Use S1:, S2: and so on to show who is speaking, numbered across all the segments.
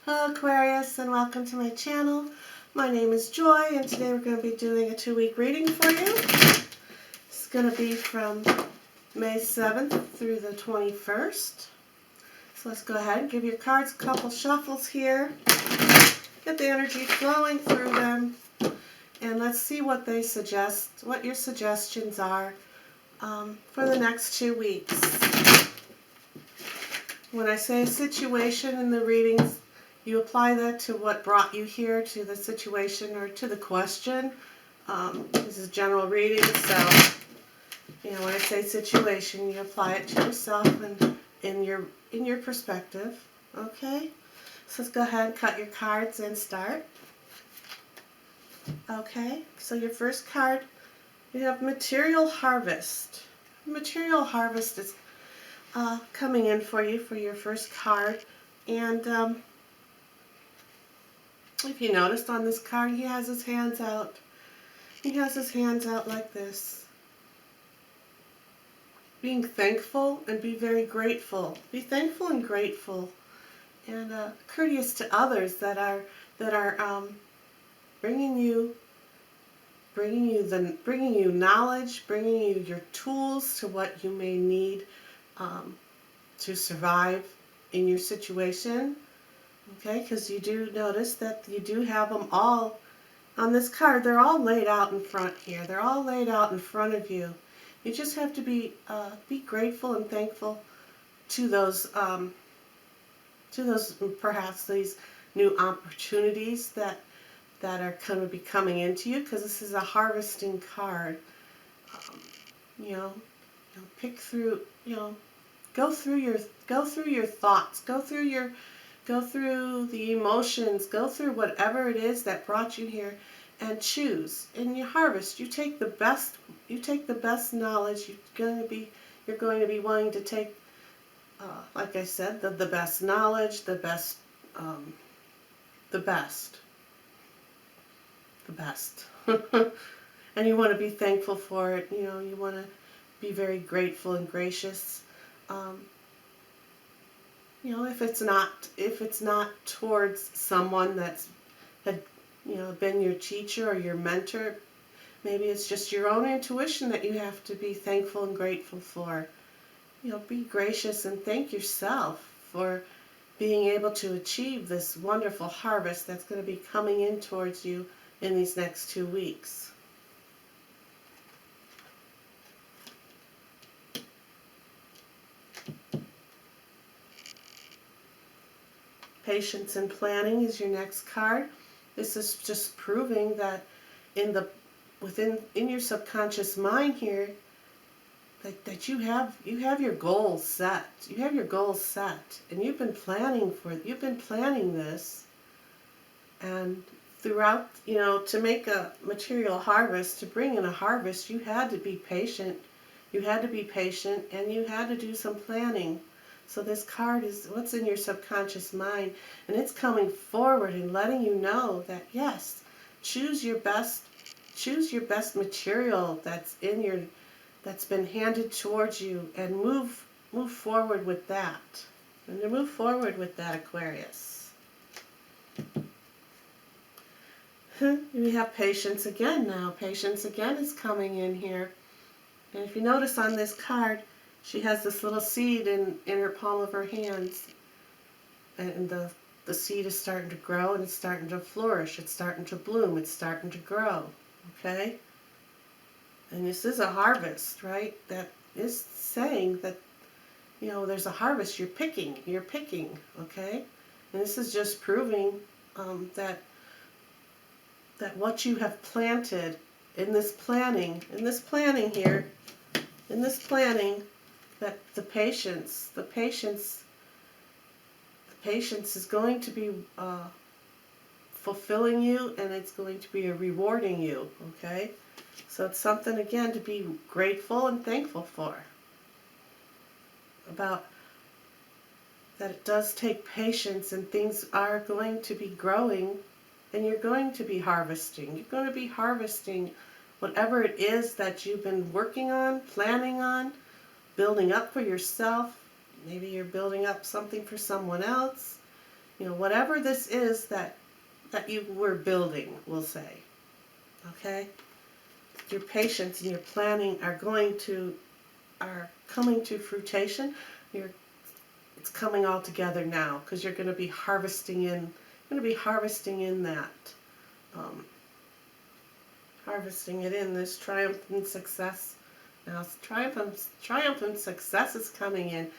S1: Hello Aquarius, and welcome to my channel. My name is Joy, and today we're going to be doing a 2-week reading for you. It's going to be from May 7th through the 21st. So let's go ahead and give your cards a couple shuffles here. Get the energy flowing through them, and let's see what they suggest, what your suggestions are for the next 2 weeks. When I say situation in the readings, you apply that to what brought you here, to the situation or to the question. This is general reading, so when I say situation, you apply it to yourself and in your perspective. Okay, so let's go ahead and cut your cards and start. Okay, so your first card, you have Material Harvest. Material Harvest is coming in for you for your first card, and if you noticed on this card, he has his hands out. He has his hands out like this. Being thankful and be very grateful. Be thankful and grateful, and courteous to others that are bringing you knowledge, bringing you your tools to what you may need to survive in your situation. Okay, because you do notice that you do have them all on this card. They're all laid out in front here. They're all laid out in front of you. You just have to be grateful and thankful to those perhaps these new opportunities that are going to be coming into you, because this is a harvesting card. Pick through, go through your thoughts, go through the emotions, go through whatever it is that brought you here, and choose. In your harvest, you take the best knowledge. You're going to be wanting to take, like I said, the best knowledge, the best. And you want to be thankful for it. You want to be very grateful and gracious. If it's not towards someone that's been your teacher or your mentor, maybe it's just your own intuition that you have to be thankful and grateful for. Be gracious and thank yourself for being able to achieve this wonderful harvest that's going to be coming in towards you in these next 2 weeks. Patience and planning is your next card. This is just proving that in your subconscious mind here, that you have your goals set. You have your goals set, and you've been planning this, and throughout, to make a material harvest, to bring in a harvest, you had to be patient. You had to be patient, and you had to do some planning. So this card is what's in your subconscious mind, and it's coming forward and letting you know that yes, choose your best material that's been handed towards you, and move forward with that. And to move forward with that, Aquarius. We have patience again now. Patience again is coming in here. And if you notice on this card, she has this little seed in her palm of her hands, and the seed is starting to grow, and it's starting to flourish, it's starting to bloom, it's starting to grow. Okay? And this is a harvest, right? That is saying that, there's a harvest you're picking, okay? And this is just proving that what you have planted in this planning here, that the patience is going to be fulfilling you, and it's going to be rewarding you, okay? So it's something, again, to be grateful and thankful for. About that it does take patience, and things are going to be growing, and you're going to be harvesting. You're going to be harvesting whatever it is that you've been working on, planning on, building up for yourself. Maybe you're building up something for someone else. You know, whatever this is that you were building, we'll say. Okay? Your patience and your planning are coming to fruition. It's coming all together now, because you're going to be harvesting in that. Harvesting it in this triumphant success. Now, triumphant success is coming in.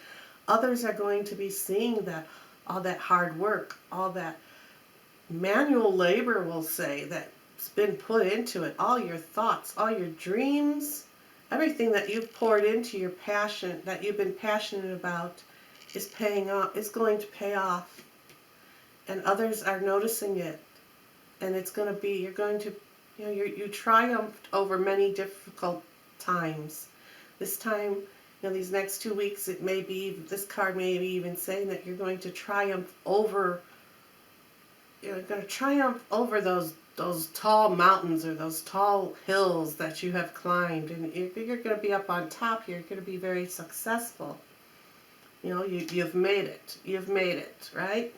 S1: Others are going to be seeing that, all that hard work, all that manual labor, we'll say, that's been put into it, all your thoughts, all your dreams, everything that you've poured into your passion, that you've been passionate about, is paying off, is going to pay off. And others are noticing it. And it's going to be, you're going to, you know, you triumphed over many difficult times. This time, you know, these next 2 weeks, it may be, this card may be even saying that you're going to triumph over, you're going to triumph over those tall mountains or those tall hills that you have climbed. And you're going to be up on top here. You're going to be very successful. You know, you've made it. You've made it, right?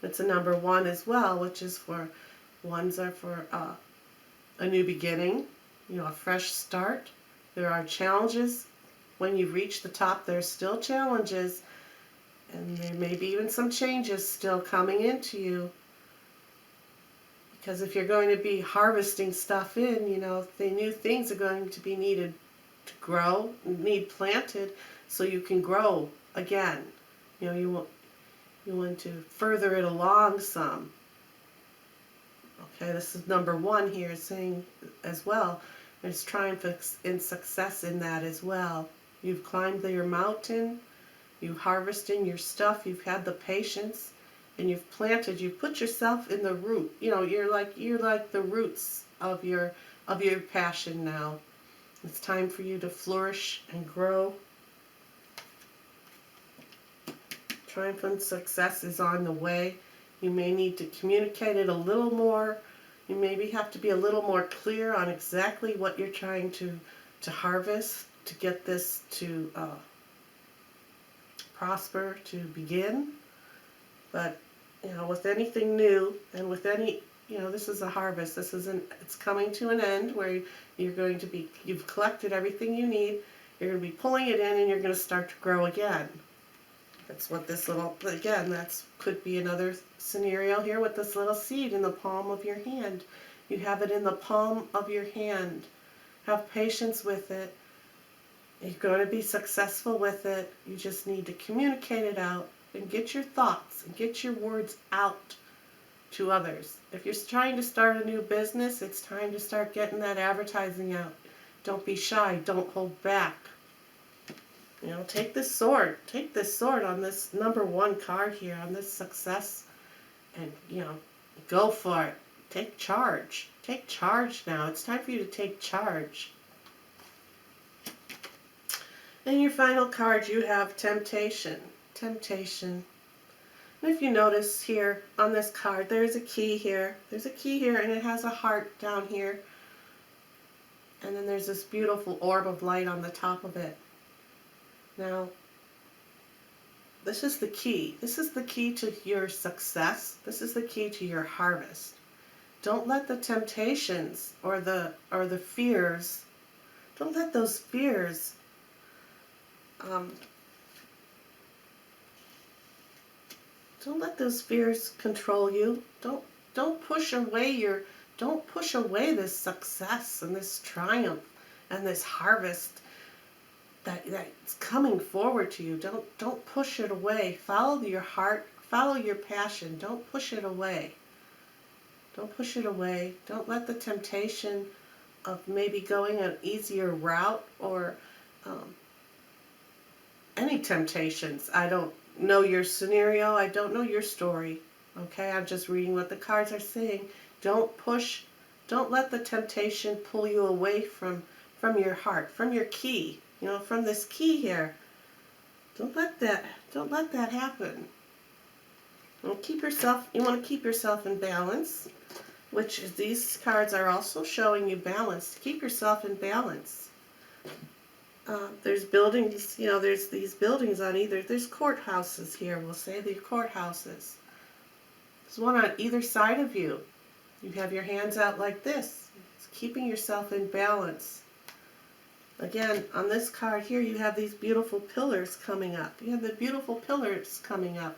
S1: It's a number 1 as well, which is for, ones are for a new beginning, you know, a fresh start. There are challenges. When you reach the top, there's still challenges. And there may be even some changes still coming into you. Because if you're going to be harvesting stuff in, you know, the new things are going to be needed to grow, need planted, so you can grow again. You know, you want to further it along some. Okay, this is number 1 here, saying as well, there's triumph and success in that as well. You've climbed your mountain, you've harvested your stuff, you've had the patience, and you've planted, you've put yourself in the root. You know, you're like the roots of your passion now. It's time for you to flourish and grow. Triumphant success is on the way. You may need to communicate it a little more. You maybe have to be a little more clear on exactly what you're trying to harvest, to get this to prosper, to begin. But, you know, with anything new, and with any, you know, this is a harvest. It's coming to an end where you've collected everything you need. You're going to be pulling it in, and you're going to start to grow again. That's what this little, again, could be another scenario here with this little seed in the palm of your hand. You have it in the palm of your hand. Have patience with it. You're going to be successful with it. You just need to communicate it out and get your thoughts and get your words out to others. If you're trying to start a new business, it's time to start getting that advertising out. Don't be shy. Don't hold back. You know, take this sword on this number 1 card here, on this success, and, you know, go for it. Take charge. Take charge now. It's time for you to take charge. And your final card, you have temptation. Temptation. And if you notice here on this card, there's a key here. There's a key here, and it has a heart down here. And then there's this beautiful orb of light on the top of it. Now, this is the key. This is the key to your success. This is the key to your harvest. Don't let the temptations or the fears, don't let those fears don't let those fears control you. Don't push away this success and this triumph and this harvest that's coming forward to you. Don't push it away. Follow your heart. Follow your passion. Don't push it away. Don't push it away. Don't let the temptation of maybe going an easier route or any temptations. I don't know your scenario. I don't know your story. Okay, I'm just reading what the cards are saying. Don't let the temptation pull you away from your heart, from your key. You know, from this key here. Don't let that happen. You want to keep yourself in balance, which is, these cards are also showing you balance. Keep yourself in balance. There's buildings, you know, there's these buildings on either, there's courthouses here, we'll say, the courthouses. There's one on either side of you. You have your hands out like this. It's keeping yourself in balance. Again, on this card here, you have these beautiful pillars coming up. You have the beautiful pillars coming up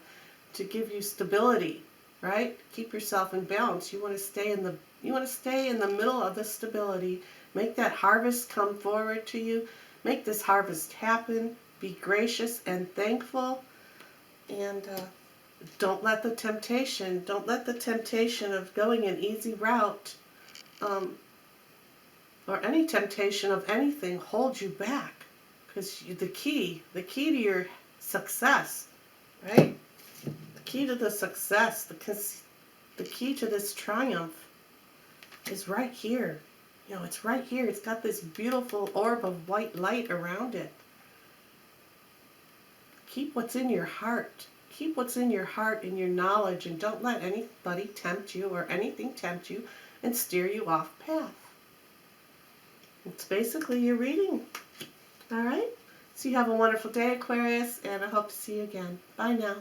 S1: to give you stability, right? Keep yourself in balance. You want to stay in the middle of the stability. Make that harvest come forward to you. Make this harvest happen. Be gracious and thankful. And don't let the temptation of going an easy route or any temptation of anything hold you back. Because the key to your success, right? The key to the success, the key to this triumph is right here. You know, it's right here. It's got this beautiful orb of white light around it. Keep what's in your heart. Keep what's in your heart and your knowledge, and don't let anybody tempt you or anything tempt you and steer you off path. It's basically your reading. All right? So you have a wonderful day, Aquarius, and I hope to see you again. Bye now.